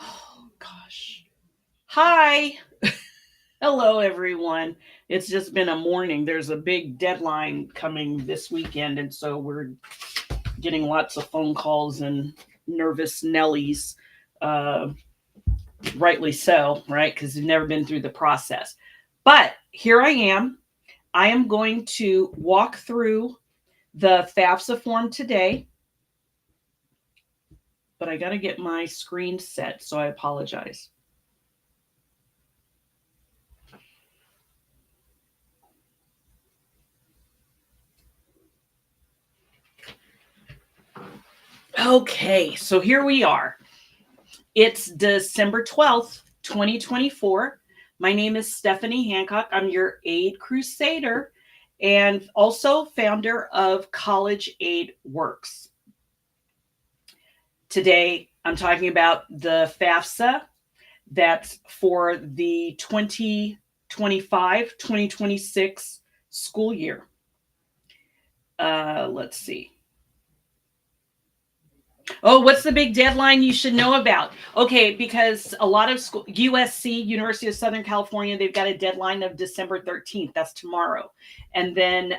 Oh, gosh. Hi. Hello, everyone. It's just been a morning. There's a big deadline coming this weekend, and so we're getting lots of phone calls and nervous Nellies. Uh, Rightly so, right? Because you've never been through the process. But here I am. I am going to walk through the FAFSA form today, but I got to get my screen set, so I apologize. Okay, so here we are. It's December 12th, 2024. My name is Stephanie Hancock. I'm your Aid Crusader and also founder of College Aid Works. Today, I'm talking about the FAFSA that's for the 2025-2026 school year. Let's see. Oh, what's the big deadline you should know about? Okay, because a lot of school, USC, University of Southern California, they've got a deadline of December 13th. That's tomorrow. And then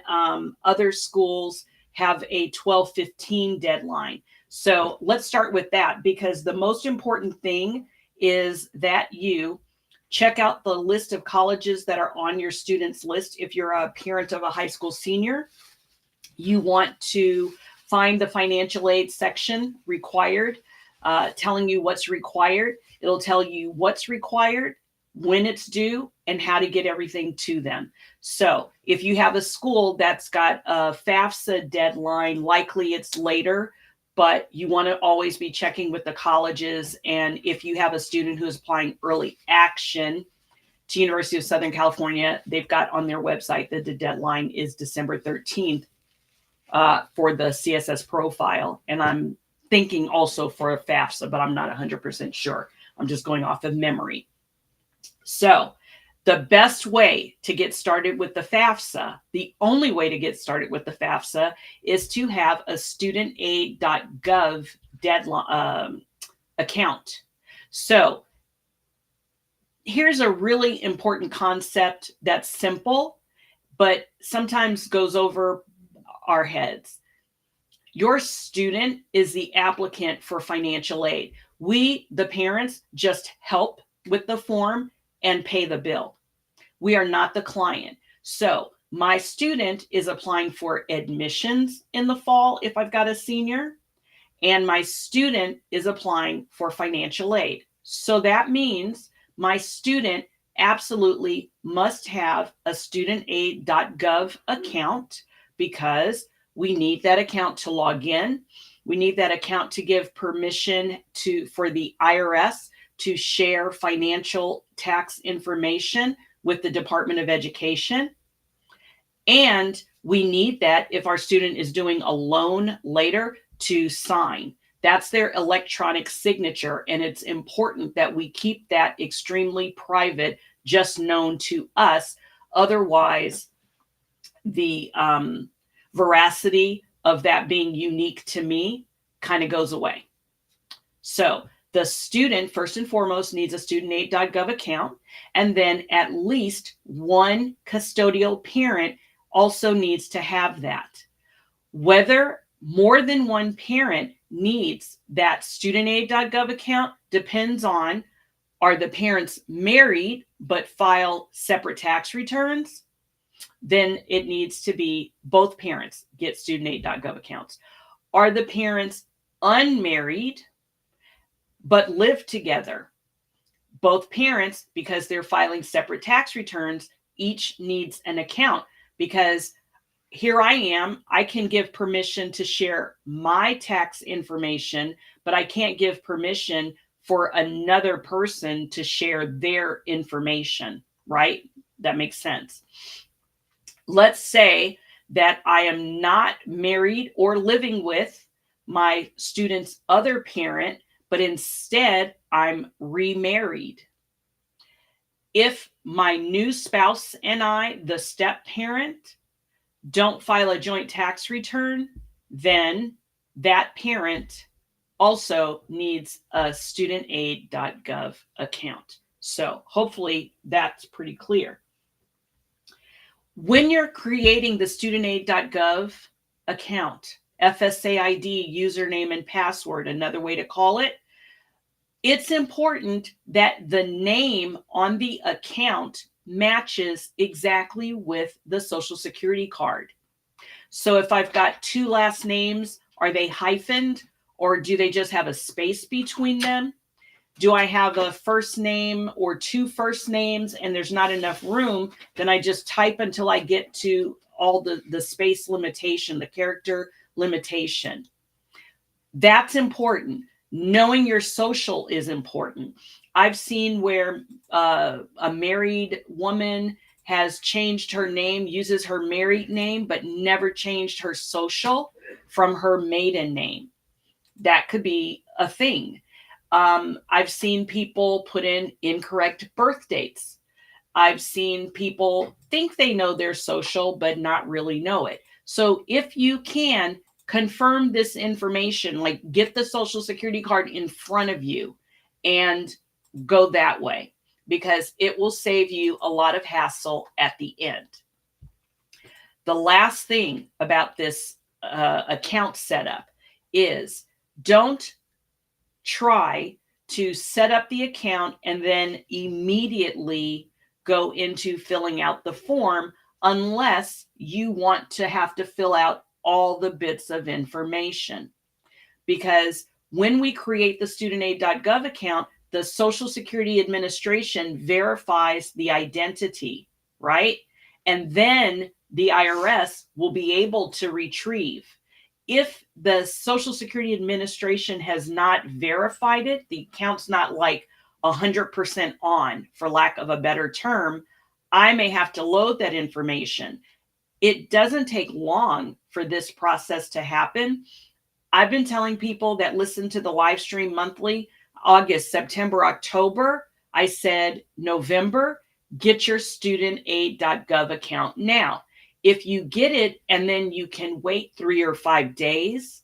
other schools have a 12/15 deadline. So let's start with that, because the most important thing is that you check out the list of colleges that are on your students list. If you're a parent of a high school senior, you want to find the financial aid section required, telling you what's required. It'll tell you what's required, when it's due, and how to get everything to them. So if you have a school that's got a FAFSA deadline, likely it's later, but you want to always be checking with the colleges. And if you have a student who is applying early action to University of Southern California, they've got on their website that the deadline is December 13th. For the CSS profile. And I'm thinking also for a FAFSA, but I'm not 100% sure. I'm just going off of memory. So the best way to get started with the FAFSA, the only way to get started with the FAFSA, is to have a studentaid.gov deadline account. So here's a really important concept that's simple, but sometimes goes over our heads. Your student is the applicant for financial aid. We, the parents, just help with the form and pay the bill. We are not the client. So my student is applying for admissions in the fall if I've got a senior, and my student is applying for financial aid. So that means my student absolutely must have a studentaid.gov account, because we need that account to log in. We need that account to give permission for the IRS to share financial tax information with the Department of Education. And we need that if our student is doing a loan later to sign. That's their electronic signature. And it's important that we keep that extremely private, just known to us. Otherwise, the veracity of that being unique to me kind of goes away. So the student, first and foremost, needs a studentaid.gov account. And then at least one custodial parent also needs to have that. Whether more than one parent needs that studentaid.gov account depends on, are the parents married but file separate tax returns? Then it needs to be both parents get studentaid.gov accounts. Are the parents unmarried but live together? Both parents, because they're filing separate tax returns, each needs an account, because here I am, I can give permission to share my tax information, but I can't give permission for another person to share their information, right? That makes sense. Let's say that I am not married or living with my student's other parent, but instead I'm remarried. If my new spouse and I, the step parent, don't file a joint tax return, then that parent also needs a studentaid.gov account. So hopefully that's pretty clear. When you're creating the studentaid.gov account, FSAID, username and password, another way to call it, it's important that the name on the account matches exactly with the Social Security card. So if I've got two last names, are they hyphened or do they just have a space between them? Do I have a first name or two first names and there's not enough room? Then I just type until I get to all the space limitation, the character limitation. That's important. Knowing your social is important. I've seen where a married woman has changed her name, uses her married name, but never changed her social from her maiden name. That could be a thing. I've seen people put in incorrect birth dates. I've seen people think they know their social, but not really know it. So if you can confirm this information, like get the Social Security card in front of you and go that way, because it will save you a lot of hassle at the end. The last thing about this account setup is don't try to set up the account and then immediately go into filling out the form unless you want to have to fill out all the bits of information. Because when we create the studentaid.gov account, the Social Security Administration verifies the identity, right? And then the IRS will be able to retrieve. If the Social Security Administration has not verified it, the account's not like 100% on, for lack of a better term, I may have to load that information. It doesn't take long for this process to happen. I've been telling people that listen to the live stream monthly, August, September, October. I said November, get your studentaid.gov account now. If you get it and then you can wait 3 or 5 days,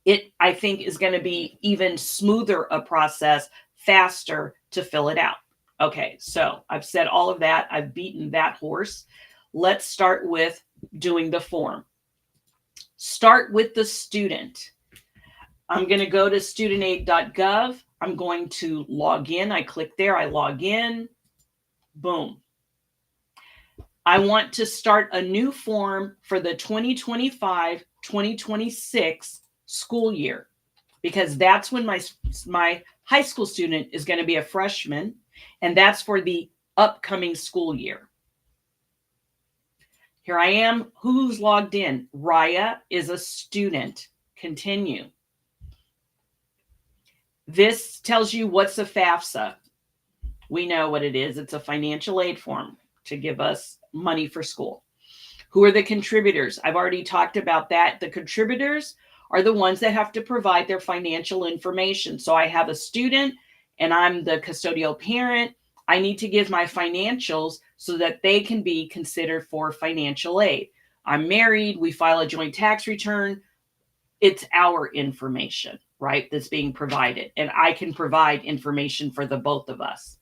it, I think, is going to be even smoother a process, faster to fill it out. Okay, so I've said all of that. I've beaten that horse. Let's start with doing the form. Start with the student. I'm going to go to studentaid.gov. I'm going to log in. I click there. I log in. Boom. I want to start a new form for the 2025-2026 school year, because that's when my high school student is going to be a freshman, and that's for the upcoming school year. Here I am. Who's logged in? Raya is a student. Continue. This tells you what's a FAFSA. We know what it is. It's a financial aid form to give us money for school. Who are the contributors? I've already talked about that. The contributors are the ones that have to provide their financial information. So I have a student and I'm the custodial parent. I need to give my financials so that they can be considered for financial aid. I'm married. We file a joint tax return. It's our information, right, that's being provided. And I can provide information for the both of us.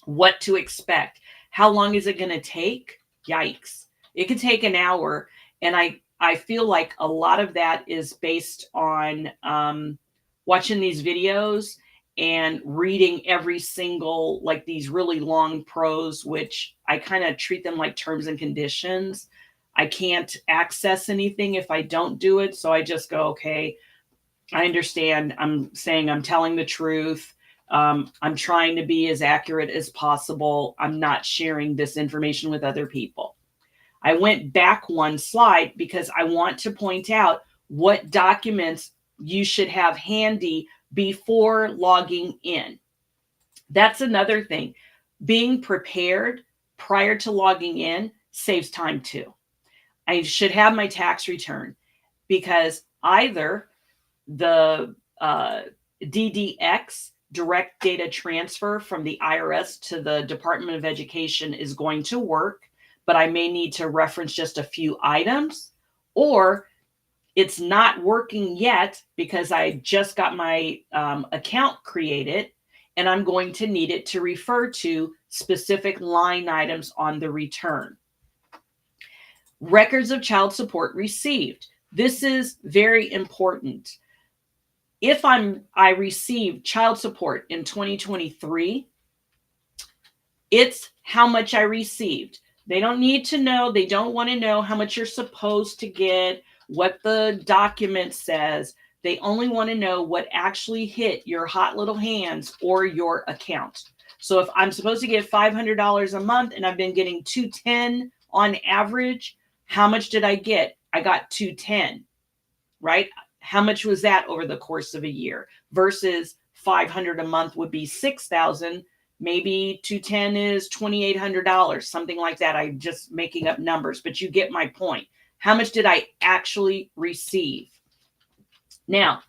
What to expect. How long is it going to take? Yikes. It could take an hour. And I feel like a lot of that is based on watching these videos and reading every single, like these really long pros, which I kind of treat them like terms and conditions. I can't access anything if I don't do it. So I just go, okay, I understand. I'm saying I'm telling the truth. I'm trying to be as accurate as possible. I'm not sharing this information with other people. I went back one slide because I want to point out what documents you should have handy before logging in. That's another thing. Being prepared prior to logging in saves time too. I should have my tax return, because either the DDX, direct data transfer from the IRS to the Department of Education, is going to work, but I may need to reference just a few items, or It's not working yet because I just got my account created, and I'm going to need it to refer to specific line items on the return. Records of child support received. This is very important. If I received child support in 2023, it's how much I received. They don't need to know, they don't want to know how much you're supposed to get, what the document says. They only want to know what actually hit your hot little hands or your account. So if I'm supposed to get $500 a month and I've been getting $210 on average, how much did I get? I got $210, right? How much was that over the course of a year? Versus $500 a month would be $6,000. Maybe 210 is $2,800, something like that. I'm just making up numbers, but you get my point. How much did I actually receive? Now,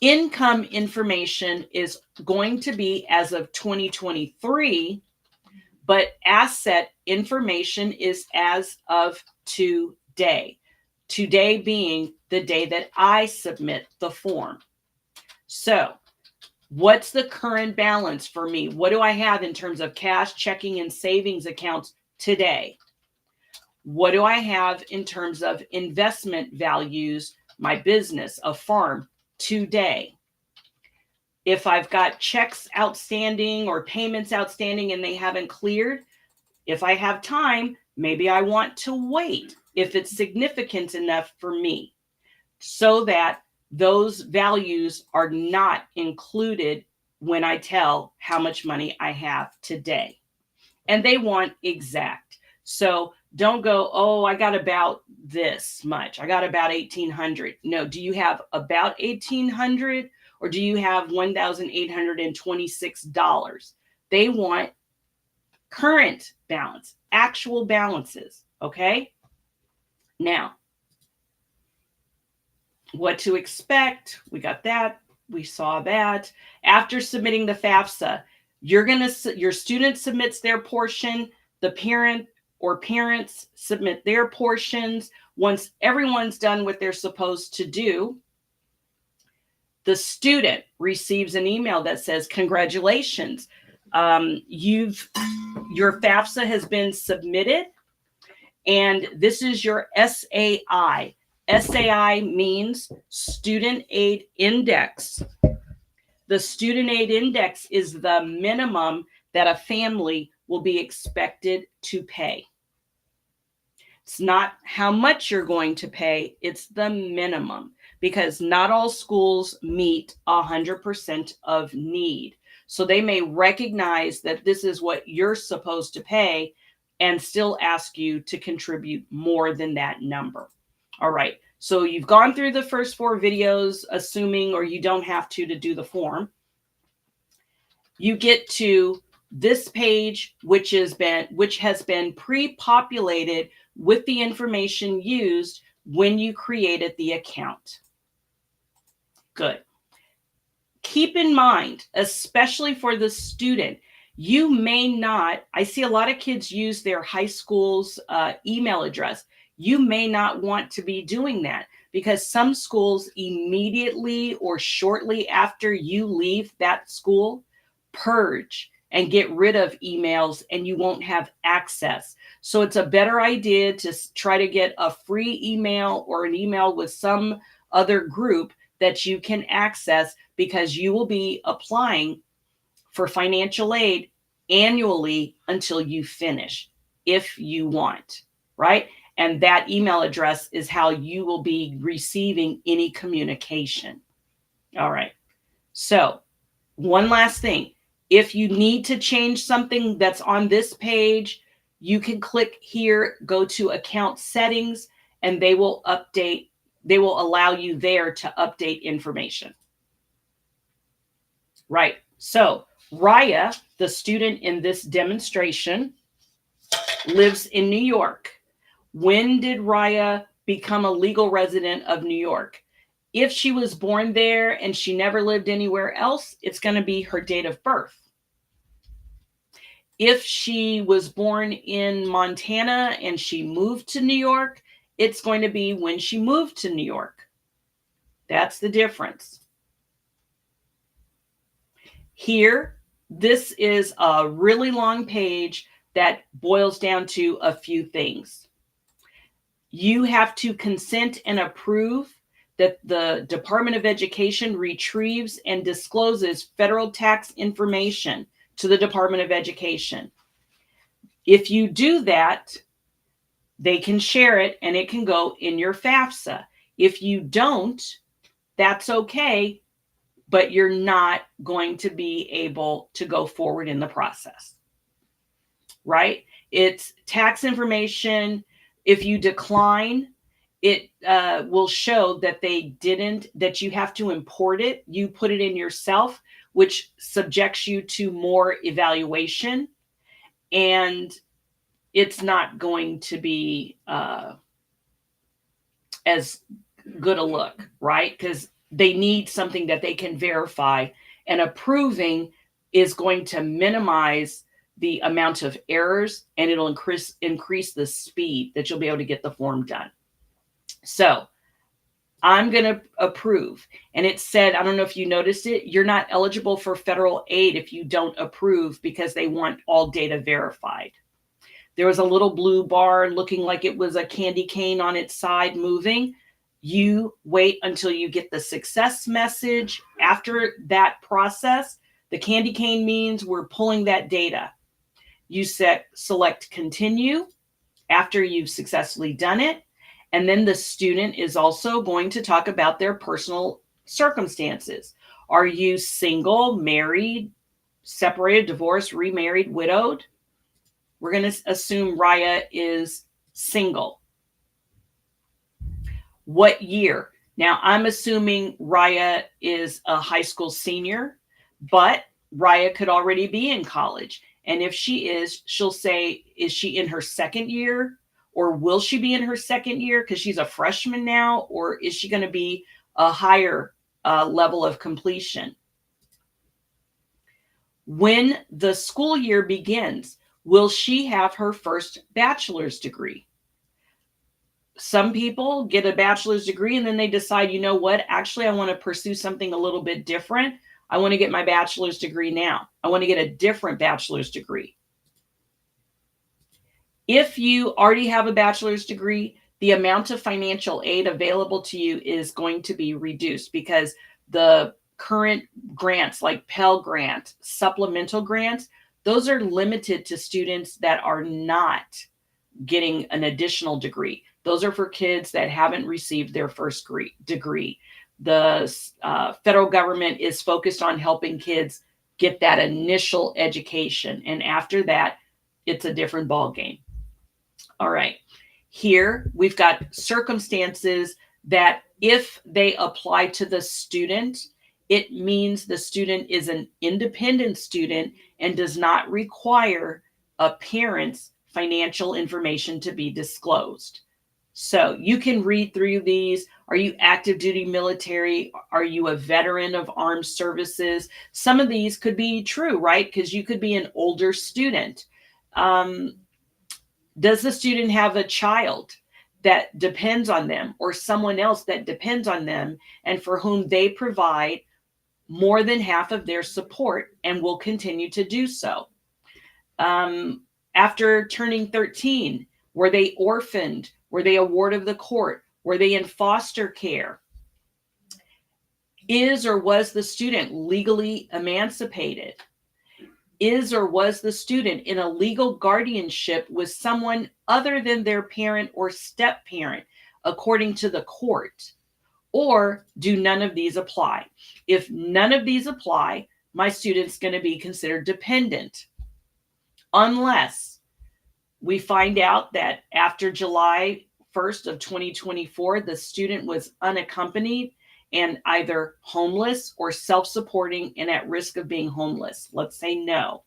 income information is going to be as of 2023, but asset information is as of today. Today being the day that I submit the form. So, what's the current balance for me? What do I have in terms of cash, checking, and savings accounts today? What do I have in terms of investment values, my business, a farm, today? If I've got checks outstanding or payments outstanding and they haven't cleared, if I have time, maybe I want to wait if it's significant enough for me, so that those values are not included when I tell how much money I have today. And they want exact. So don't go, oh, I got about this much. I got about 1,800. No, do you have about 1,800 or do you have $1,826? They want current balance, actual balances. Okay. Now, what to expect? We got that. We saw that. After submitting the FAFSA, your student submits their portion, the parent or parents submit their portions. Once everyone's done what they're supposed to do, the student receives an email that says, congratulations, your FAFSA has been submitted, and this is your SAI. SAI means Student Aid Index. The Student Aid Index is the minimum that a family will be expected to pay. It's not how much you're going to pay, it's the minimum, because not all schools meet 100% of need. So they may recognize that this is what you're supposed to pay and still ask you to contribute more than that number. All right, so you've gone through the first 4 videos, assuming, or you don't have to do the form. You get to this page, which has been pre-populated with the information used when you created the account. Good. Keep in mind, especially for the student, you may not, I see a lot of kids use their high school's email address. You may not want to be doing that, because some schools immediately or shortly after you leave that school purge and get rid of emails, and you won't have access. So it's a better idea to try to get a free email or an email with some other group that you can access, because you will be applying for financial aid annually until you finish, if you want, right? And that email address is how you will be receiving any communication. All right. So one last thing. If you need to change something that's on this page, you can click here, go to account settings, and they will update. They will allow you there to update information. Right. So Raya, the student in this demonstration, lives in New York. When did Raya become a legal resident of New York? If she was born there and she never lived anywhere else, it's going to be her date of birth. If she was born in Montana and she moved to New York, it's going to be when she moved to New York. That's the difference. Here, this is a really long page that boils down to a few things. You have to consent and approve that the Department of Education retrieves and discloses federal tax information to the Department of Education. If you do that, they can share it and it can go in your FAFSA. If you don't, that's okay, but you're not going to be able to go forward in the process, right? It's tax information. If you decline, it will show that that you have to import it. You put it in yourself, which subjects you to more evaluation, and it's not going to be as good a look, right? Because they need something that they can verify, and approving is going to minimize the amount of errors, and it'll increase the speed that you'll be able to get the form done. So I'm going to approve. And it said, I don't know if you noticed it, you're not eligible for federal aid if you don't approve, because they want all data verified. There was a little blue bar looking like it was a candy cane on its side moving. You wait until you get the success message. After that process, the candy cane means we're pulling that data. You select continue after you've successfully done it. And then the student is also going to talk about their personal circumstances. Are you single, married, separated, divorced, remarried, widowed? We're going to assume Raya is single. What year? Now, I'm assuming Raya is a high school senior, but Raya could already be in college. And if she is, she'll say, is she in her second year? Or will she be in her second year because she's a freshman now? Or is she going to be a higher level of completion? When the school year begins, will she have her first bachelor's degree? Some people get a bachelor's degree and then they decide, you know what, actually, I want to pursue something a little bit different. I want to get my bachelor's degree now. I want to get a different bachelor's degree. If you already have a bachelor's degree, the amount of financial aid available to you is going to be reduced, because the current grants like Pell Grant, supplemental grants, those are limited to students that are not getting an additional degree. Those are for kids that haven't received their first degree. The federal government is focused on helping kids get that initial education. And after that, it's a different ballgame. All right. Here we've got circumstances that if they apply to the student, it means the student is an independent student and does not require a parent's financial information to be disclosed. So you can read through these. Are you active duty military? Are you a veteran of armed services? Some of these could be true, right? Because you could be an older student. Does the student have a child that depends on them, or someone else that depends on them and for whom they provide more than half of their support and will continue to do so? After turning 13, were they orphaned? Were they a ward of the court? Were they in foster care? Is or was the student legally emancipated? Is or was the student in a legal guardianship with someone other than their parent or step-parent, according to the court? Or do none of these apply? If none of these apply, my student's going to be considered dependent, unless we find out that after July 1st of 2024, the student was unaccompanied and either homeless or self-supporting and at risk of being homeless. Let's say no.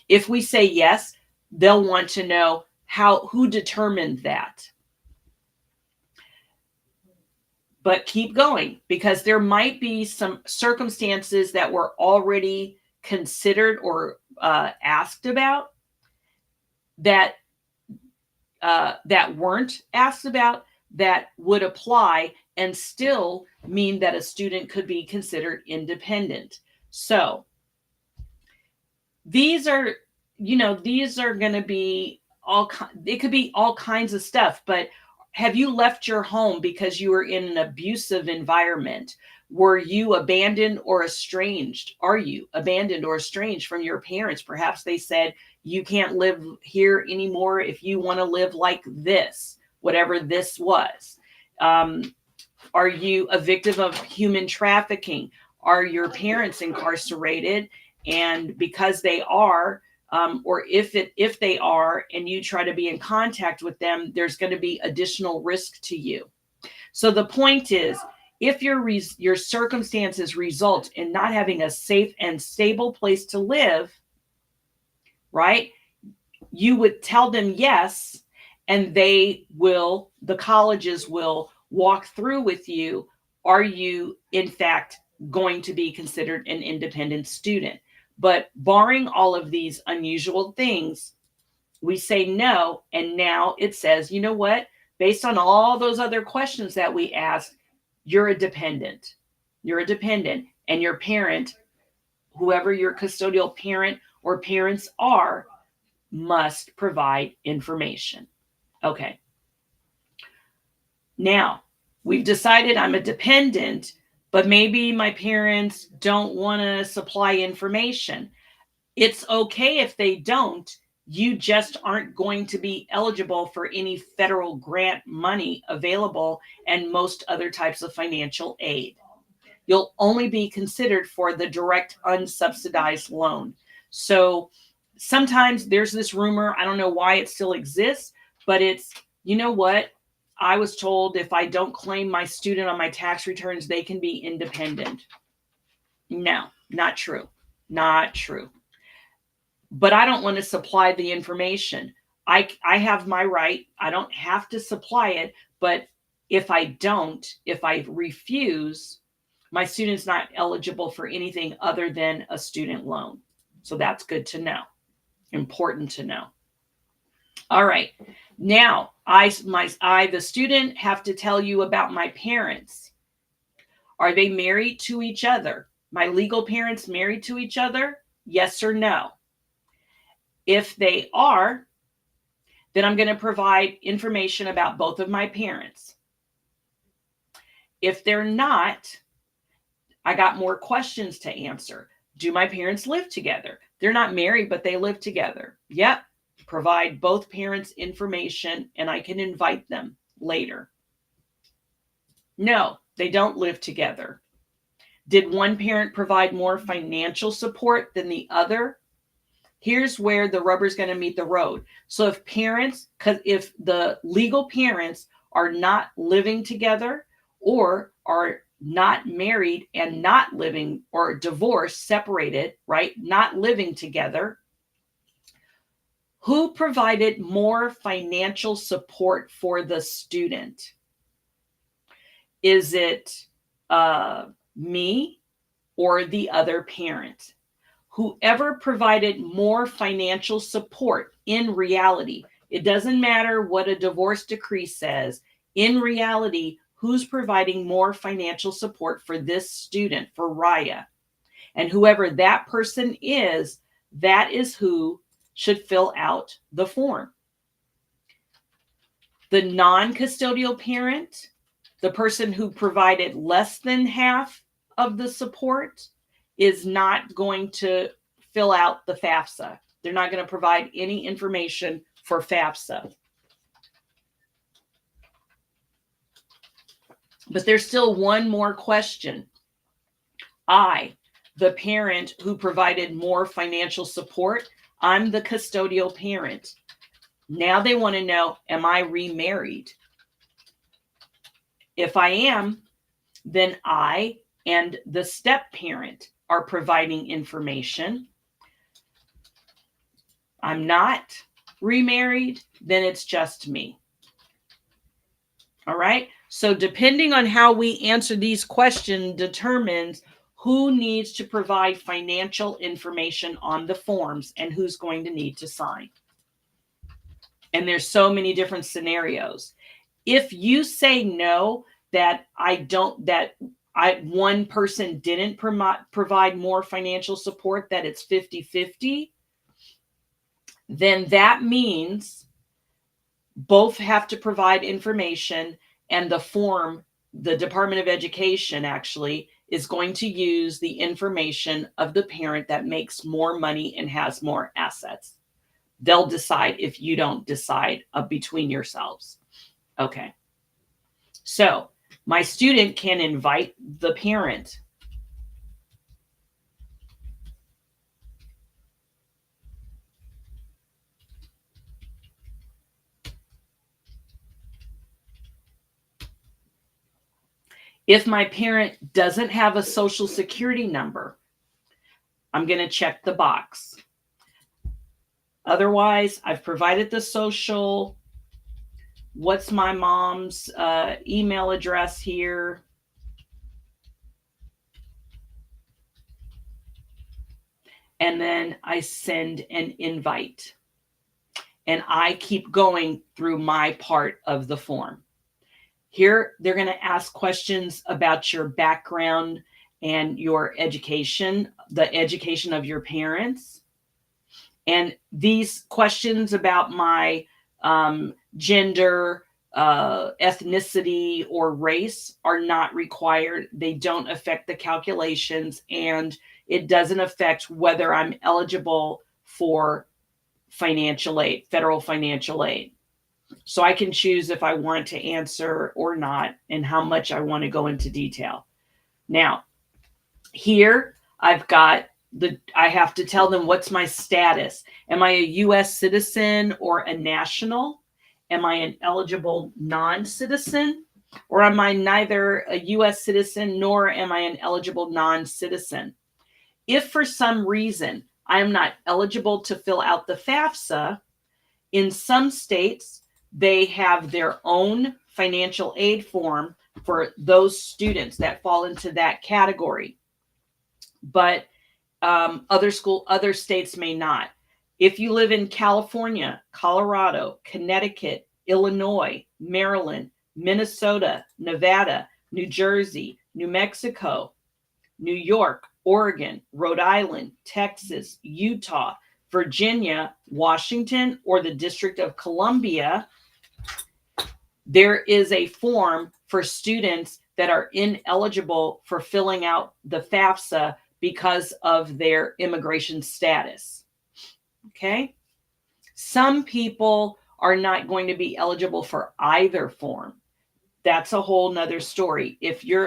If we say yes, they'll want to know who determined that. But keep going, because there might be some circumstances that were already considered or asked about that weren't asked about, that would apply and still mean that a student could be considered independent. So these are, these are going to be it could be all kinds of stuff, but have you left your home because you were in an abusive environment? Were you abandoned or estranged? Are you abandoned or estranged from your parents? Perhaps they said, you can't live here anymore if you want to live like this, whatever this was. Are you a victim of human trafficking? Are your parents incarcerated? And because they are, or if they are, and you try to be in contact with them, there's going to be additional risk to you. So the point is, if your circumstances result in not having a safe and stable place to live, right? You would tell them yes, and the colleges will walk through with you. Are you, in fact, going to be considered an independent student? But barring all of these unusual things, we say no. And now it says, you know what? Based on all those other questions that we asked, you're a dependent. You're a dependent. And your parent, whoever your custodial parent or parents are, must provide information. Okay. Now, we've decided I'm a dependent, but maybe my parents don't want to supply information. It's okay if they don't. You just aren't going to be eligible for any federal grant money available and most other types of financial aid. You'll only be considered for the direct unsubsidized loan. So sometimes there's this rumor, I don't know why it still exists, but it's, you know what? I was told if I don't claim my student on my tax returns, they can be independent. No, not true. Not true. But I don't want to supply the information. I have my right. I don't have to supply it. But if I refuse, my student's not eligible for anything other than a student loan. So that's good to know. Important to know. All right. Now, the student, have to tell you about my parents. Are they married to each other? My legal parents married to each other? Yes or no? If they are, then I'm going to provide information about both of my parents. If they're not, I got more questions to answer. Do my parents live together? They're not married, but they live together. Yep. Provide both parents information, and I can invite them later. No, they don't live together. Did one parent provide more financial support than the other? Here's where the rubber's going to meet the road. So if the legal parents are not living together or are not married and not living, or divorced, separated, right? Not living together, who provided more financial support for the student? Is it me or the other parent? Whoever provided more financial support in reality, it doesn't matter what a divorce decree says. In reality, who's providing more financial support for this student, for Raya? And whoever that person is, that is who should fill out the form. The non-custodial parent, the person who provided less than half of the support, is not going to fill out the FAFSA. They're not going to provide any information for FAFSA. But there's still one more question. The parent who provided more financial support, I'm the custodial parent. Now they want to know, am I remarried? If I am, then I and the step parent are providing information. I'm not remarried, then it's just me. All right. So depending on how we answer these questions determines who needs to provide financial information on the forms and who's going to need to sign. And there's so many different scenarios. If you say no, that one person didn't provide more financial support, that it's 50-50, then that means both have to provide information, and the Department of Education actually is going to use the information of the parent that makes more money and has more assets. They'll decide if you don't decide between yourselves. Okay. So my student can invite the parent. If my parent doesn't have a social security number, I'm going to check the box. Otherwise, I've provided the social. What's my mom's email address here? And then I send an invite. And I keep going through my part of the form. Here, they're going to ask questions about your background and your education, the education of your parents. And these questions about my gender, ethnicity, or race are not required. They don't affect the calculations, and it doesn't affect whether I'm eligible for financial aid, federal financial aid. So I can choose if I want to answer or not, and how much I want to go into detail. Now, here I've got I have to tell them what's my status. Am I a U.S. citizen or a national? Am I an eligible non-citizen? Or am I neither a U.S. citizen nor am I an eligible non-citizen? If for some reason I am not eligible to fill out the FAFSA, in some states, they have their own financial aid form for those students that fall into that category. But other states may not. If you live in California, Colorado, Connecticut, Illinois, Maryland, Minnesota, Nevada, New Jersey, New Mexico, New York, Oregon, Rhode Island, Texas, Utah, Virginia, Washington, or the District of Columbia, there is a form for students that are ineligible for filling out the FAFSA because of their immigration status. Okay? Some people are not going to be eligible for either form. That's a whole nother story.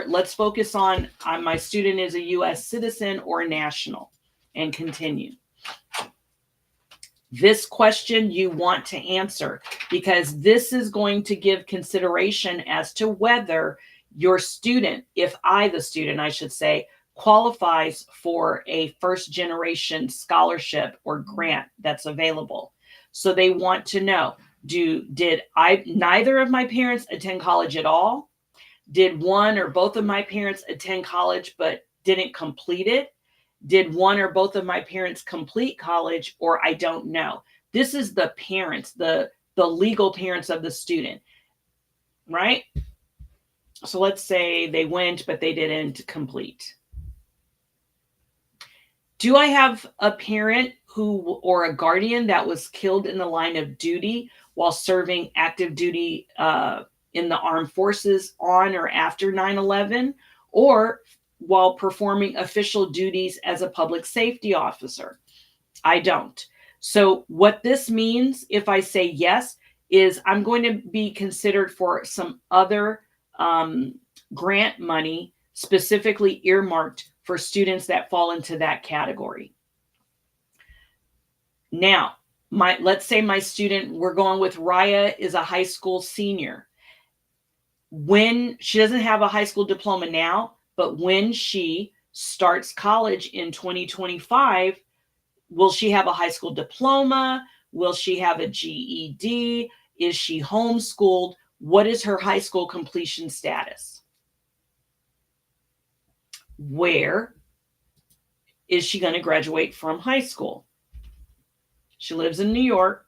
Let's focus on my student is a U.S. citizen or national, and continue. This question you want to answer, because this is going to give consideration as to whether your student, the student, I should say, qualifies for a first generation scholarship or grant that's available. So they want to know, did neither of my parents attend college at all? Did one or both of my parents attend college but didn't complete it? Did one or both of my parents complete college, or I don't know? This is the parents, the legal parents of the student, right? So let's say they went, but they didn't complete. Do I have a parent or a guardian that was killed in the line of duty while serving active duty in the armed forces on or after 9/11, or while performing official duties as a public safety officer? I don't. So what this means, if I say yes, is I'm going to be considered for some other grant money specifically earmarked for students that fall into that category. Now, let's say my student, we're going with Raya, is a high school senior. When she doesn't have a high school diploma now, but when she starts college in 2025, will she have a high school diploma? Will she have a GED? Is she homeschooled? What is her high school completion status? Where is she going to graduate from high school? She lives in New York.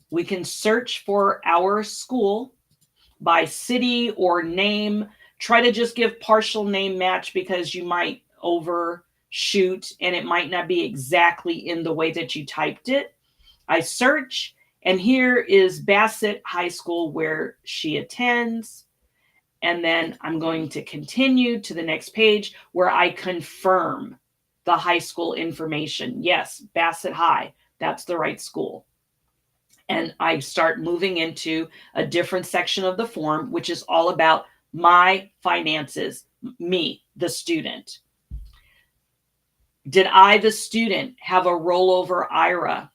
We can search for our school by city or name. Try to just give partial name match because you might overshoot and it might not be exactly in the way that you typed it. I search, and here is Bassett High School where she attends. And then I'm going to continue to the next page where I confirm the high school information. Yes, Bassett High, that's the right school. And I start moving into a different section of the form, which is all about my finances, me, the student. Did I, the student, have a rollover IRA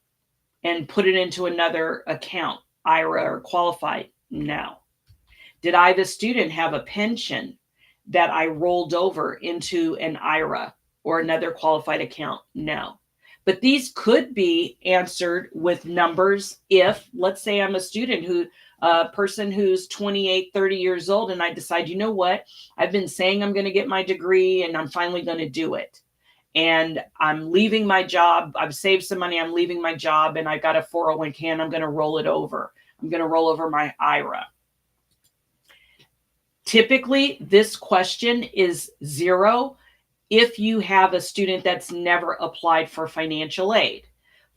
and put it into another account, IRA or qualified? No. Did I, the student, have a pension that I rolled over into an IRA or another qualified account? No. But these could be answered with numbers if, let's say I'm a student a person who's 28, 30 years old, and I decide, you know what, I've been saying I'm going to get my degree and I'm finally going to do it. And I'm leaving my job. I've saved some money. I'm leaving my job and I got a 401k and I'm going to roll it over. I'm going to roll over my IRA. Typically, this question is 0 if you have a student that's never applied for financial aid.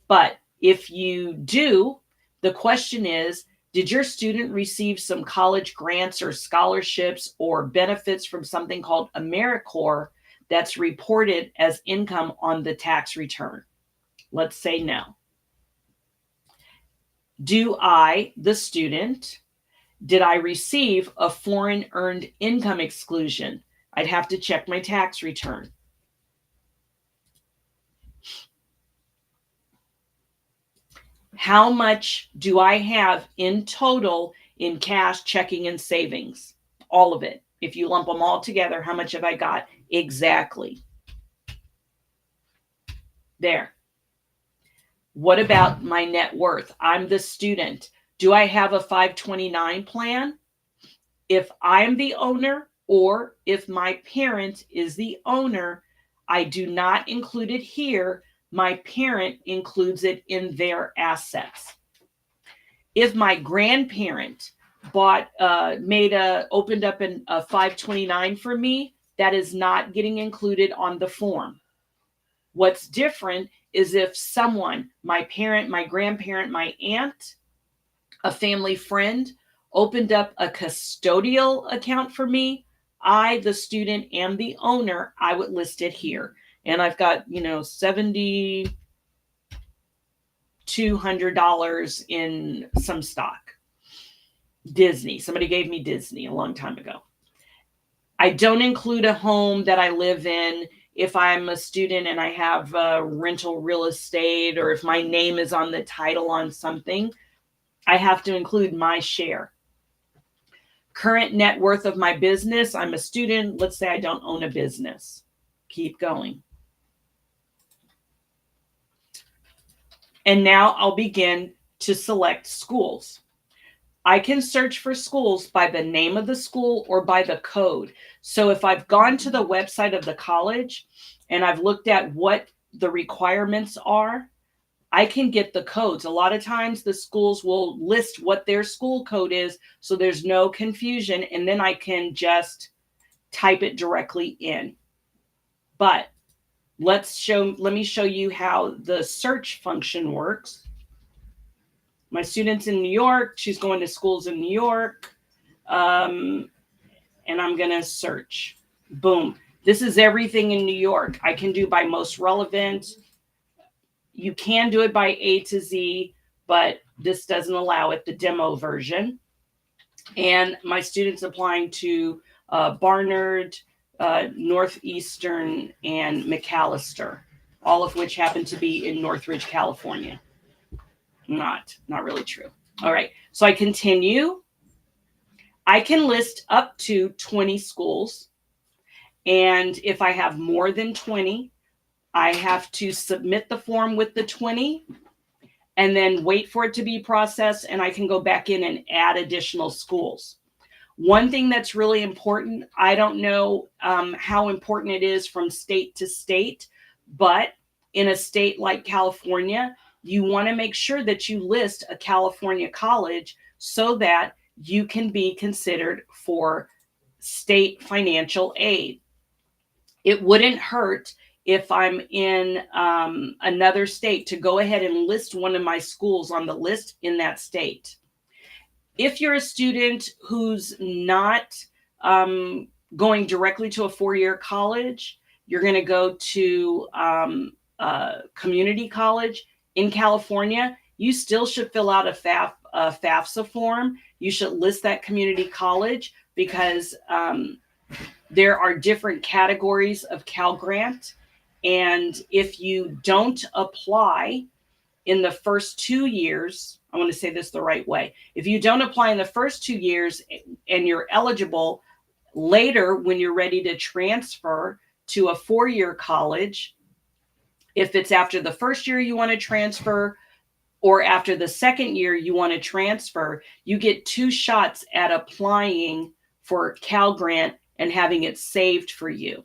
But if you do, the question is, did your student receive some college grants or scholarships or benefits from something called AmeriCorps that's reported as income on the tax return? Let's say no. Do I, the student, did I receive a foreign earned income exclusion? I'd have to check my tax return. How much do I have in total in cash, checking, and savings? All of it. If you lump them all together, how much have I got? Exactly. There. What about my net worth? I'm the student. Do I have a 529 plan? If I'm the owner or if my parent is the owner, I do not include it here. My parent includes it in their assets. If my grandparent opened up a 529 for me, that is not getting included on the form. What's different is if someone, my parent, my grandparent, my aunt, a family friend, opened up a custodial account for me, I, the student, and the owner, I would list it here. And I've got, $7,200 in some stock. Disney. Somebody gave me Disney a long time ago. I don't include a home that I live in. If I'm a student and I have rental real estate, or if my name is on the title on something, I have to include my share. Current net worth of my business. I'm a student. Let's say I don't own a business. Keep going. And now I'll begin to select schools. I can search for schools by the name of the school or by the code. So if I've gone to the website of the college and I've looked at what the requirements are, I can get the codes. A lot of times the schools will list what their school code is, so there's no confusion, and then I can just type it directly in. But let me show you how the search function works. My student's in New York. She's going to schools in New York. And I'm going to search. Boom. This is everything in New York. I can do by most relevant. You can do it by A to Z, but this doesn't allow it, the demo version. And my student's applying to Barnard, Northeastern, and McAllister, all of which happen to be in Northridge, California. Not really true. All right. So I continue. I can list up to 20 schools. And if I have more than 20, I have to submit the form with the 20 and then wait for it to be processed. And I can go back in and add additional schools. One thing that's really important, I don't know how important it is from state to state, but in a state like California, you want to make sure that you list a California college so that you can be considered for state financial aid. It wouldn't hurt if I'm in another state to go ahead and list one of my schools on the list in that state. If you're a student who's not going directly to a four-year college, you're going to go to community college in California, you still should fill out a FAFSA form. You should list that community college because there are different categories of Cal Grant. And if you don't apply in the first 2 years, I want to say this the right way. If you don't apply in the first 2 years and you're eligible later when you're ready to transfer to a four-year college, if it's after the first year you want to transfer or after the second year you want to transfer, you get 2 shots at applying for Cal Grant and having it saved for you.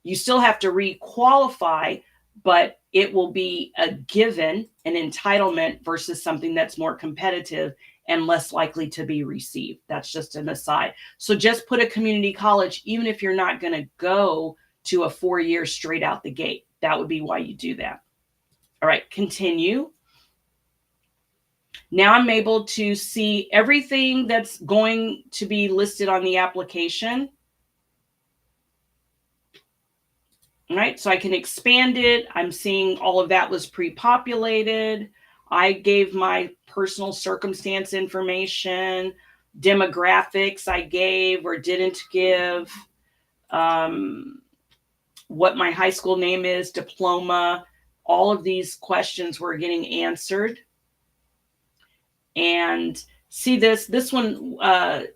You still have to re-qualify, but it will be a given, an entitlement versus something that's more competitive and less likely to be received. That's just an aside. So just put a community college, even if you're not going to go to a 4-year straight out the gate. That would be why you do that. All right, continue. Now I'm able to see everything that's going to be listed on the application. All right, so I can expand it. I'm seeing all of that was pre-populated. I gave my personal circumstance information, demographics I gave or didn't give, what my high school name is, diploma. All of these questions were getting answered. And see this one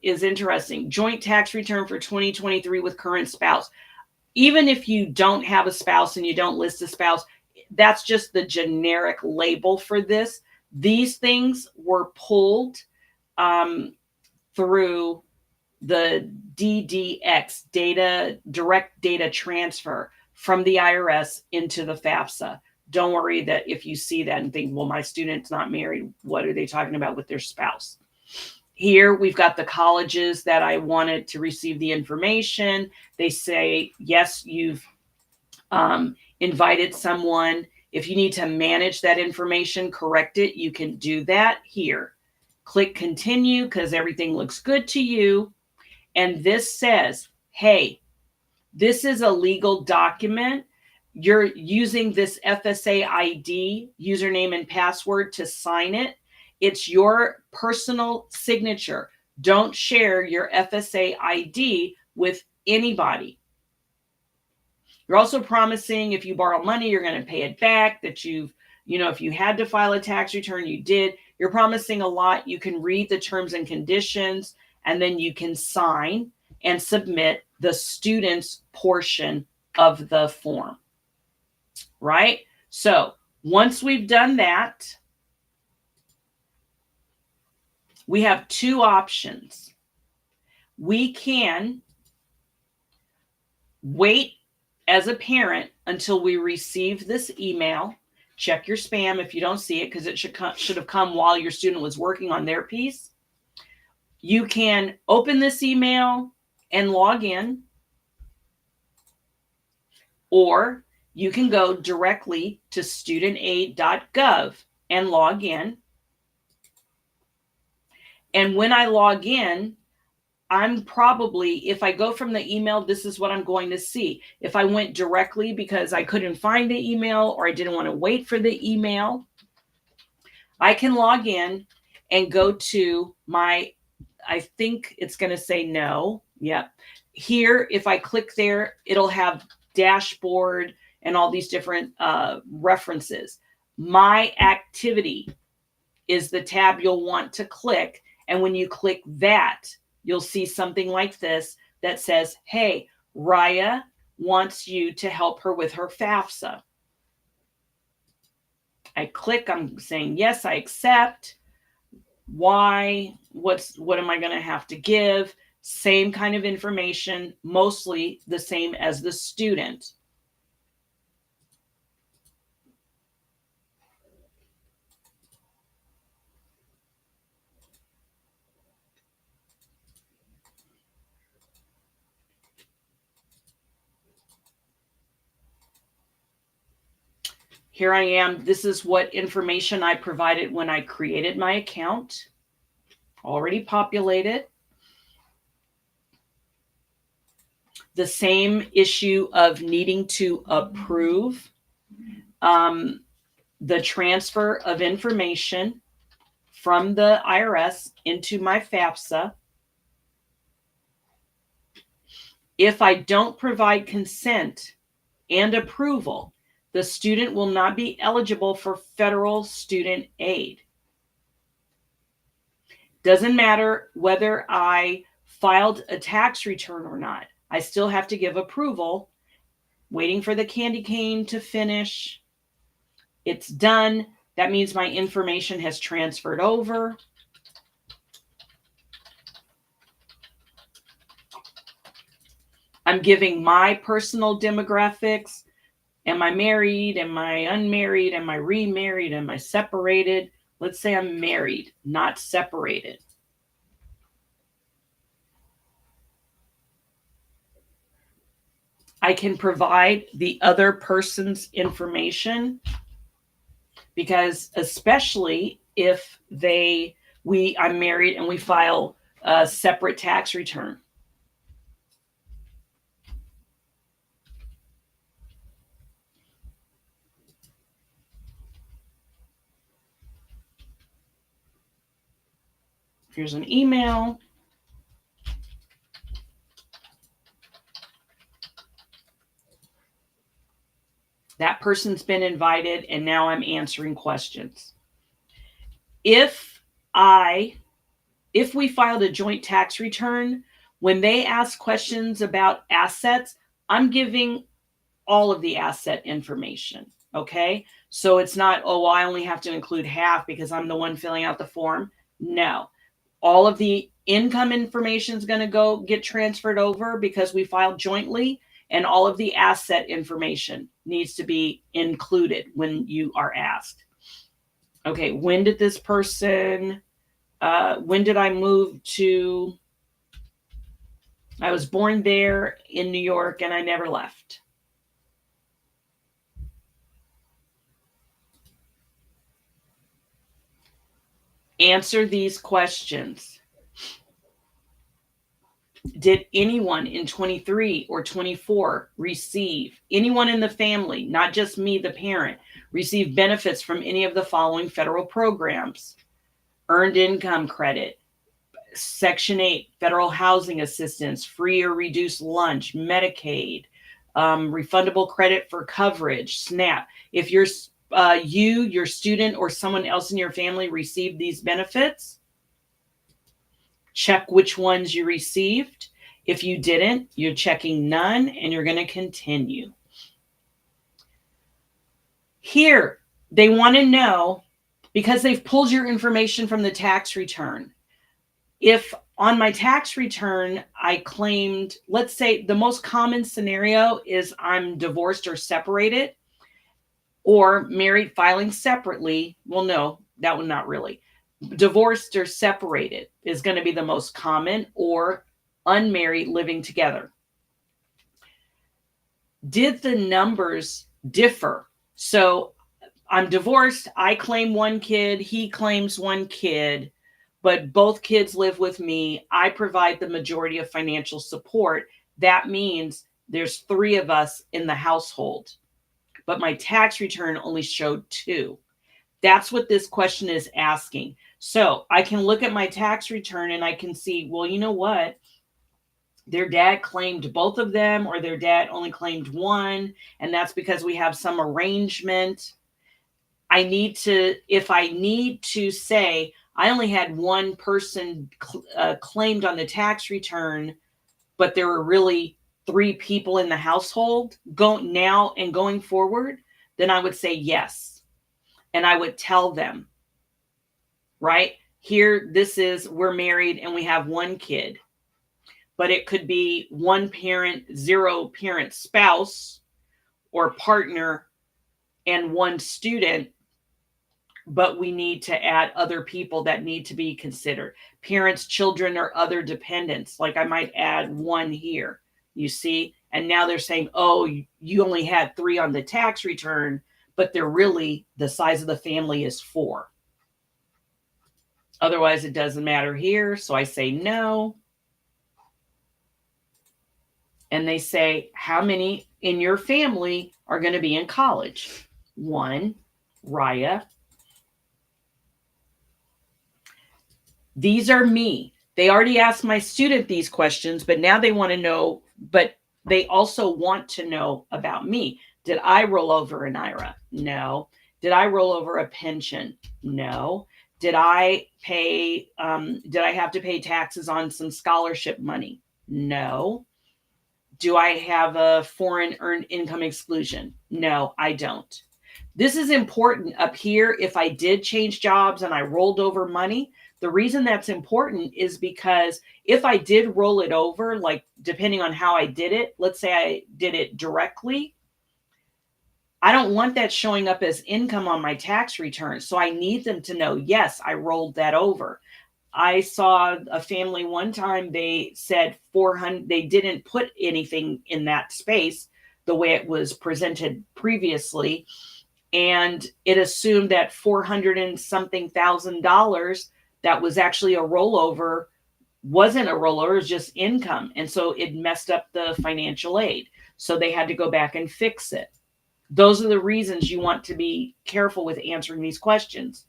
is interesting. Joint tax return for 2023 with current spouse. Even if you don't have a spouse and you don't list a spouse, that's just the generic label for this. These things were pulled through the DDX, direct data transfer from the IRS into the FAFSA. Don't worry that if you see that and think, well, my student's not married, what are they talking about with their spouse? Here we've got the colleges that I wanted to receive the information. They say, yes, you've invited someone. If you need to manage that information, correct it, you can do that here. Click continue because everything looks good to you. And this says, hey, this is a legal document. You're using this FSA ID, username and password to sign it. It's your personal signature. Don't share your FSA ID with anybody. You're also promising if you borrow money, you're going to pay it back, that if you had to file a tax return, you did. You're promising a lot. You can read the terms and conditions, and then you can sign and submit the student's portion of the form, right? So once we've done that, we have 2 options. We can wait as a parent until we receive this email. Check your spam if you don't see it, because it should have come while your student was working on their piece. You can open this email and log in, or you can go directly to studentaid.gov and log in. And when I log in, I'm probably, if I go from the email, this is what I'm going to see. If I went directly because I couldn't find the email or I didn't want to wait for the email, I can log in and go to my, I think it's going to say no. Yep. Here, if I click there, it'll have dashboard and all these different references. My activity is the tab you'll want to click. And when you click that, you'll see something like this that says, hey, Raya wants you to help her with her FAFSA. I click, I'm saying, yes, I accept. Why? What am I going to have to give? Same kind of information, mostly the same as the student. Here I am. This is what information I provided when I created my account. Already populated. The same issue of needing to approve the transfer of information from the IRS into my FAFSA. If I don't provide consent and approval, the student will not be eligible for federal student aid. Doesn't matter whether I filed a tax return or not. I still have to give approval. Waiting for the candy cane to finish. It's done. That means my information has transferred over. I'm giving my personal demographics. Am I married? Am I unmarried? Am I remarried? Am I separated? Let's say I'm married, not separated. I can provide the other person's information because especially if I'm married and we file a separate tax return. Here's an email. That person's been invited, and now I'm answering questions. If we filed a joint tax return, when they ask questions about assets, I'm giving all of the asset information. Okay. So it's not, oh, well, I only have to include half because I'm the one filling out the form. No, all of the income information is going to get transferred over because we filed jointly, and all of the asset information needs to be included when you are asked. Okay. When did this person, when did I move to? I was born there in New York and I never left. Answer these questions. Did anyone in 23 or 24 receive, anyone in the family, not just me, the parent, receive benefits from any of the following federal programs? Earned income credit, Section 8, federal housing assistance, free or reduced lunch, Medicaid, refundable credit for coverage, SNAP. If you're your student, or someone else in your family received these benefits, check which ones you received. If you didn't, you're checking none, and you're going to continue. Here, they want to know, because they've pulled your information from the tax return. If on my tax return, I claimed, let's say the most common scenario is I'm divorced or separated, or married filing separately. Well, no, that one not really. Divorced or separated is going to be the most common, or unmarried living together. Did the numbers differ? So I'm divorced. I claim one kid. He claims one kid, but both kids live with me. I provide the majority of financial support. That means there's 3 of us in the household, but my tax return only showed 2. That's what this question is asking. So I can look at my tax return and I can see, well, you know what? Their dad claimed both of them, or their dad only claimed one. And that's because we have some arrangement. If I need to say, I only had one person claimed on the tax return, but there were really 3 people in the household going forward, then I would say yes. And I would tell them, right here, we're married and we have one kid, but it could be 1 parent, 0 parent spouse or partner, and 1 student, but we need to add other people that need to be considered. Parents, children, or other dependents. Like I might add 1 here, you see? And now they're saying, oh, you only had 3 on the tax return, but they're really, the size of the family is 4. Otherwise, it doesn't matter here. So I say no. And they say, how many in your family are going to be in college? 1, Raya. These are me. They already asked my student these questions, but now they want to know, but they also want to know about me. Did I roll over an IRA? No. Did I roll over a pension? No. Did I have to pay taxes on some scholarship money? No. Do I have a foreign earned income exclusion? No, I don't. This is important up here. If I did change jobs and I rolled over money, the reason that's important is because if I did roll it over, like depending on how I did it, let's say I did it directly, I don't want that showing up as income on my tax return. So I need them to know, yes, I rolled that over. I saw a family one time, they said 400, they didn't put anything in that space the way it was presented previously. And it assumed that 400 and something $1,000 that was actually a rollover wasn't a rollover, it was just income. And so it messed up the financial aid. So they had to go back and fix it. Those are the reasons you want to be careful with answering these questions.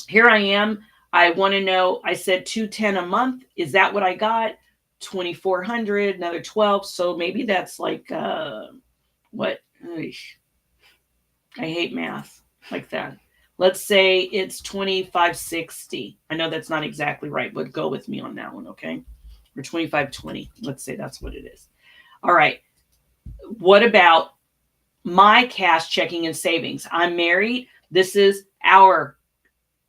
Here I am. I want to know, I said $210 a month. Is that what I got? 2,400, another 12. So maybe that's like, what? I hate math like that. Let's say it's 2,560. I know that's not exactly right, but go with me on that one, okay? Or 2,520. Let's say that's what it is. All right. What about my cash checking and savings? I'm married. This is our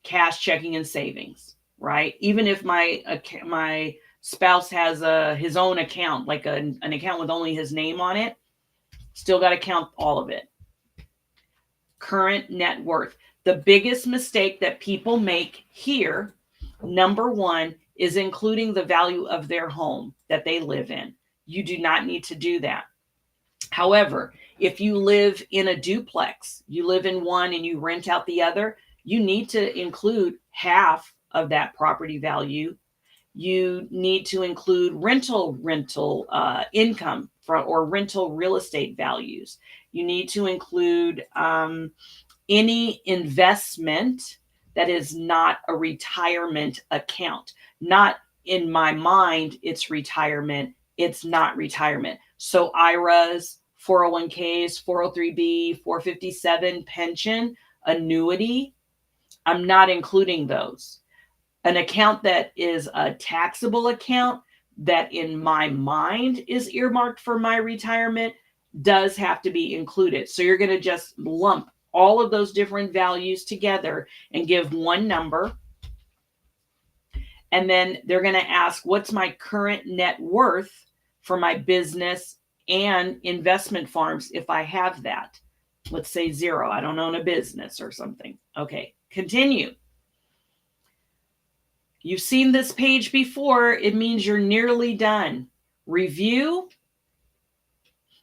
cash checking and savings, right? Even if my spouse has his own account, like an account with only his name on it, still got to count all of it. Current net worth. The biggest mistake that people make here, number one, is including the value of their home that they live in. You do not need to do that. However, if you live in a duplex, you live in one and you rent out the other, you need to include half of that property value. You need to include rental income or rental real estate values. You need to include any investment that is not a retirement account. Not in my mind, it's retirement. It's not retirement. So IRAs, 401ks, 403b, 457, pension, annuity, I'm not including those. An account that is a taxable account that in my mind is earmarked for my retirement does have to be included. So you're going to just lump all of those different values together and give one number. And then they're going to ask, what's my current net worth for my business and investment farms if I have that? Let's say 0. I don't own a business or something. Okay, continue. You've seen this page before. It means you're nearly done. Review.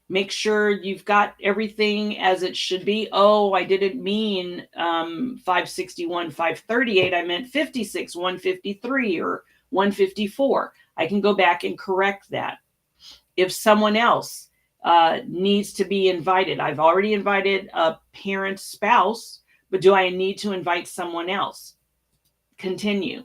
Make sure you've got everything as it should be. Oh, I didn't mean 561, 538. I meant 56, 153 or 154. I can go back and correct that. If someone else needs to be invited, I've already invited a parent's spouse, but do I need to invite someone else? Continue.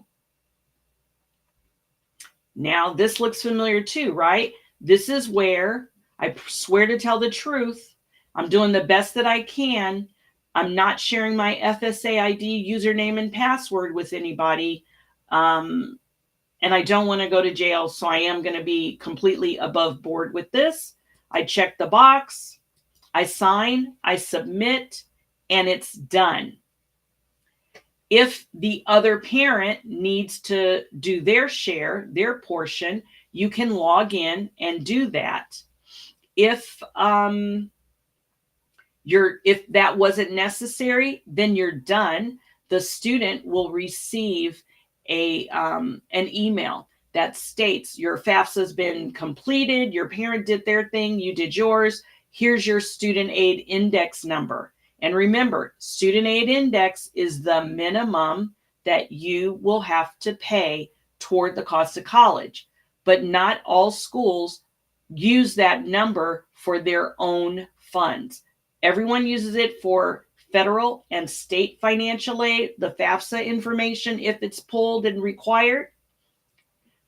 Now, this looks familiar too, right? This is where I swear to tell the truth. I'm doing the best that I can. I'm not sharing my FSA ID username and password with anybody. And I don't want to go to jail. So I am going to be completely above board with this. I check the box, I sign, I submit, and it's done. If the other parent needs to do their share, their portion, you can log in and do that. If that wasn't necessary, then you're done. The student will receive an email that states your FAFSA has been completed, your parent did their thing, you did yours. Here's your student aid index number. And remember, student aid index is the minimum that you will have to pay toward the cost of college. But not all schools use that number for their own funds. Everyone uses it for federal and state financial aid, the FAFSA information, if it's pulled and required.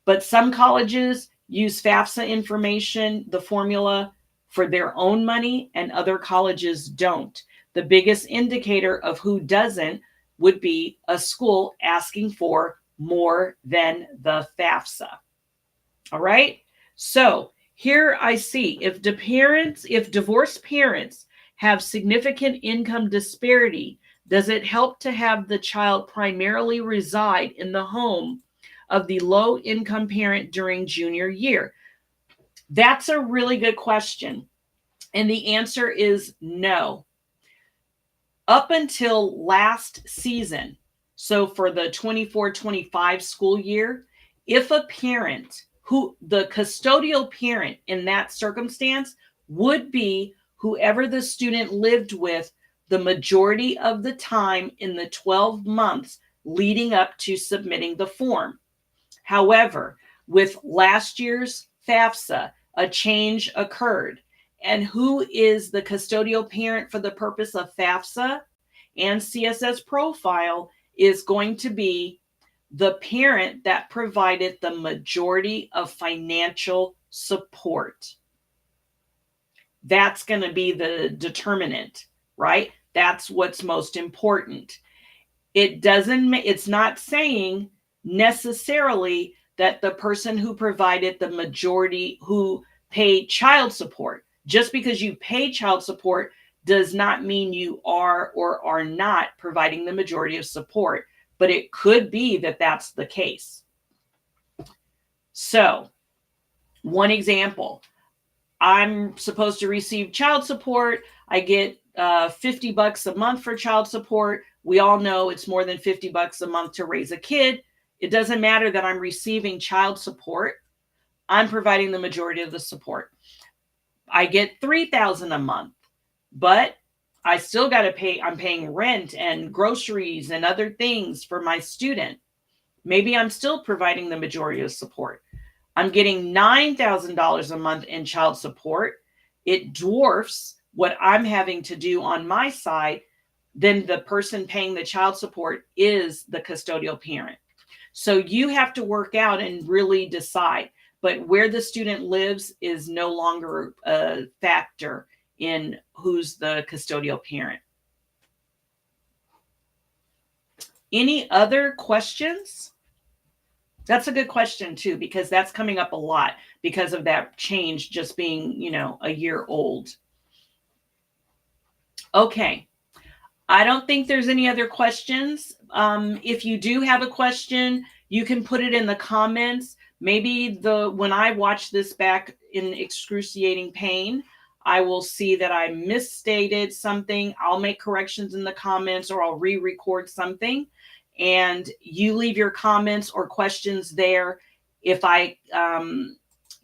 But some colleges use FAFSA information, the formula, for their own money, and other colleges don't. The biggest indicator of who doesn't would be a school asking for more than the FAFSA. All right. So here I see if divorced parents have significant income disparity, does it help to have the child primarily reside in the home of the low income parent during junior year? That's a really good question. And the answer is no. Up until last season, so for the 24-25 school year, if a parent who the custodial parent in that circumstance would be whoever the student lived with the majority of the time in the 12 months leading up to submitting the form. However, with last year's FAFSA, a change occurred. And who is the custodial parent for the purpose of FAFSA and CSS profile is going to be the parent that provided the majority of financial support. That's going to be the determinant, right? That's what's most important. It's not saying necessarily that the person who provided the majority, who paid child support, just because you pay child support does not mean you are or are not providing the majority of support, but it could be that that's the case. So, one example, I'm supposed to receive child support. I get $50 a month for child support. We all know it's more than $50 a month to raise a kid. It doesn't matter that I'm receiving child support. I'm providing the majority of the support. I get $3,000 a month, but I still got to pay. I'm paying rent and groceries and other things for my student. Maybe I'm still providing the majority of support. I'm getting $9,000 a month in child support. It dwarfs what I'm having to do on my side. Then the person paying the child support is the custodial parent. So you have to work out and really decide. But where the student lives is no longer a factor in who's the custodial parent. Any other questions? That's a good question too, because that's coming up a lot because of that change just being, a year old. Okay. I don't think there's any other questions. If you do have a question, you can put it in the comments. Maybe when I watch this back in excruciating pain, I will see that I misstated something. I'll make corrections in the comments, or I'll re-record something. And you leave your comments or questions there. If I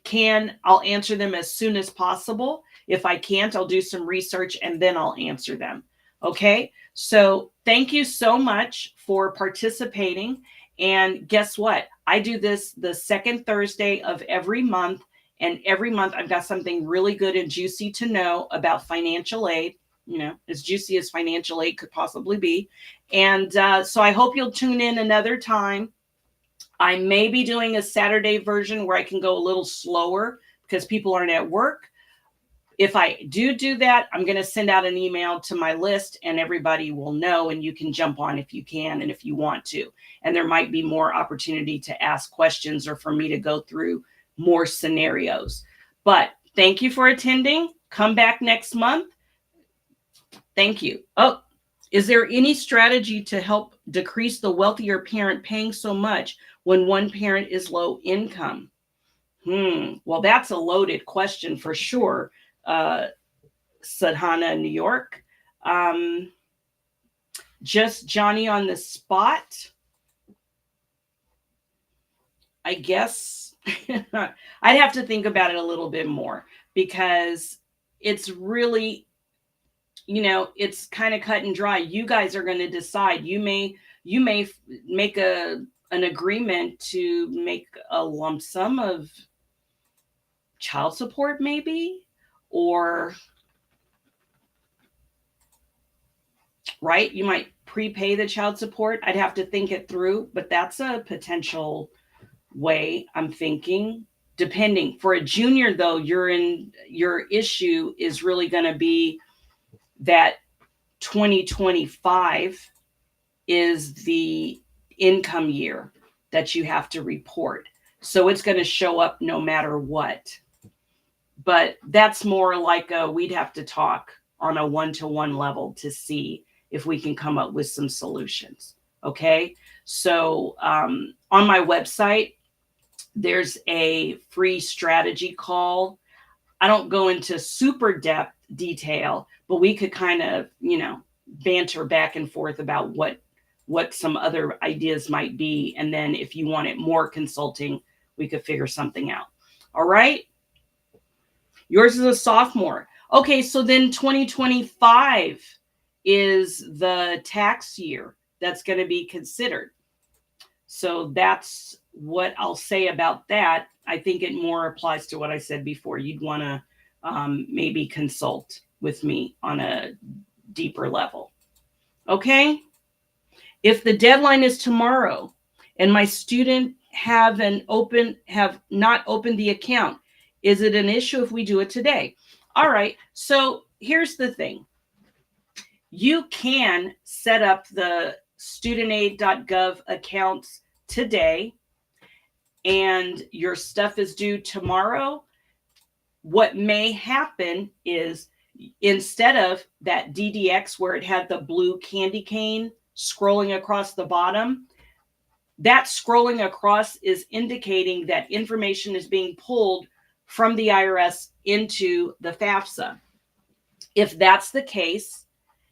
can, I'll answer them as soon as possible. If I can't, I'll do some research and then I'll answer them. Okay, so thank you so much for participating. And guess what? I do this the second Thursday of every month. And every month I've got something really good and juicy to know about financial aid, as juicy as financial aid could possibly be. And so I hope you'll tune in another time. I may be doing a Saturday version where I can go a little slower because people aren't at work. If I do that, I'm going to send out an email to my list and everybody will know, and you can jump on if you can and if you want to. And there might be more opportunity to ask questions or for me to go through more scenarios. But thank you for attending. Come back next month. Thank you. Oh, is there any strategy to help decrease the wealthier parent paying so much when one parent is low income? Well, that's a loaded question for sure. Sadhana, New York. Just Johnny on the spot. I guess I'd have to think about it a little bit more because it's really you know, it's kind of cut and dry. You guys are going to decide. You may make an agreement to make a lump sum of child support, maybe, or right, you might prepay the child support. I'd have to think it through, but that's a potential way I'm thinking. Depending, for a junior though, your issue is really going to be that 2025 is the income year that you have to report. So it's going to show up no matter what. But that's more like we'd have to talk on a one-to-one level to see if we can come up with some solutions. Okay. So on my website, there's a free strategy call. I don't go into super depth detail, but we could kind of, you know, banter back and forth about what some other ideas might be. And then if you wanted more consulting, we could figure something out. All right. Yours is a sophomore. Okay. So then 2025 is the tax year that's going to be considered. So that's what I'll say about that. I think it more applies to what I said before. You'd want to maybe consult with me on a deeper level. Okay. If the deadline is tomorrow and my student have not opened the account, is it an issue if we do it today? All right. So here's the thing. You can set up the studentaid.gov accounts today and your stuff is due tomorrow. What may happen is, instead of that DDX where it had the blue candy cane scrolling across the bottom, that scrolling across is indicating that information is being pulled from the IRS into the FAFSA. If that's the case,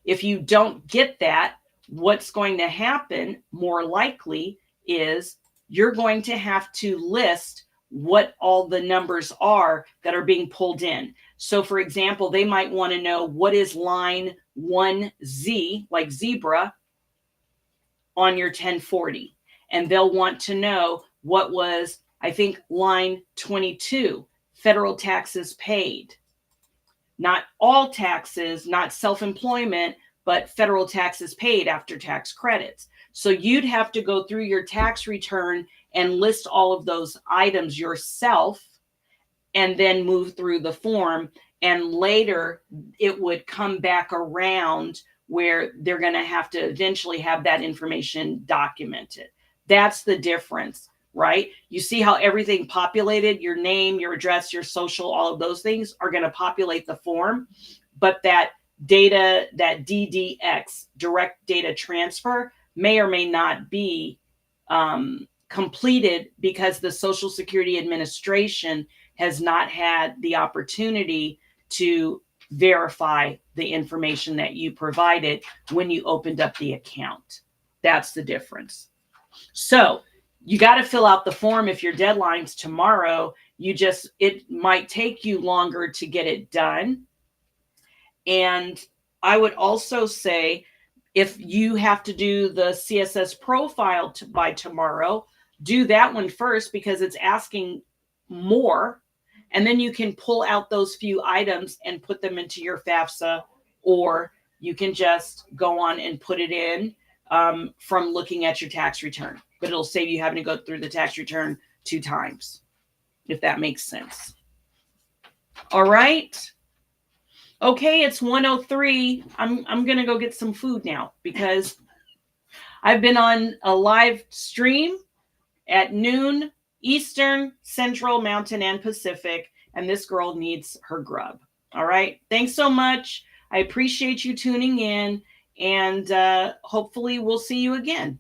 if you don't get that, what's going to happen more likely is you're going to have to list what all the numbers are that are being pulled in. So for example, they might want to know what is line 1Z, like zebra, on your 1040. And they'll want to know what was, I think, line 22, federal taxes paid. Not all taxes, not self-employment, but federal taxes paid after tax credits. So you'd have to go through your tax return and list all of those items yourself and then move through the form. And later it would come back around where they're going to have to eventually have that information documented. That's the difference, right? You see how everything populated, your name, your address, your social, all of those things are going to populate the form. But that data, that DDX, direct data transfer, may or may not be completed because the Social Security Administration has not had the opportunity to verify the information that you provided when you opened up the account. That's the difference. So you got to fill out the form. If your deadline's tomorrow, it might take you longer to get it done. And I would also say, if you have to do the CSS profile by tomorrow, do that one first because it's asking more. And then you can pull out those few items and put them into your FAFSA, or you can just go on and put it in from looking at your tax return. But it'll save you having to go through the tax return 2 times, if that makes sense. All right. Okay, it's 1:03. I'm going to go get some food now because I've been on a live stream at noon Eastern, Central, Mountain, and Pacific, and this girl needs her grub. All right. Thanks so much. I appreciate you tuning in, and hopefully we'll see you again.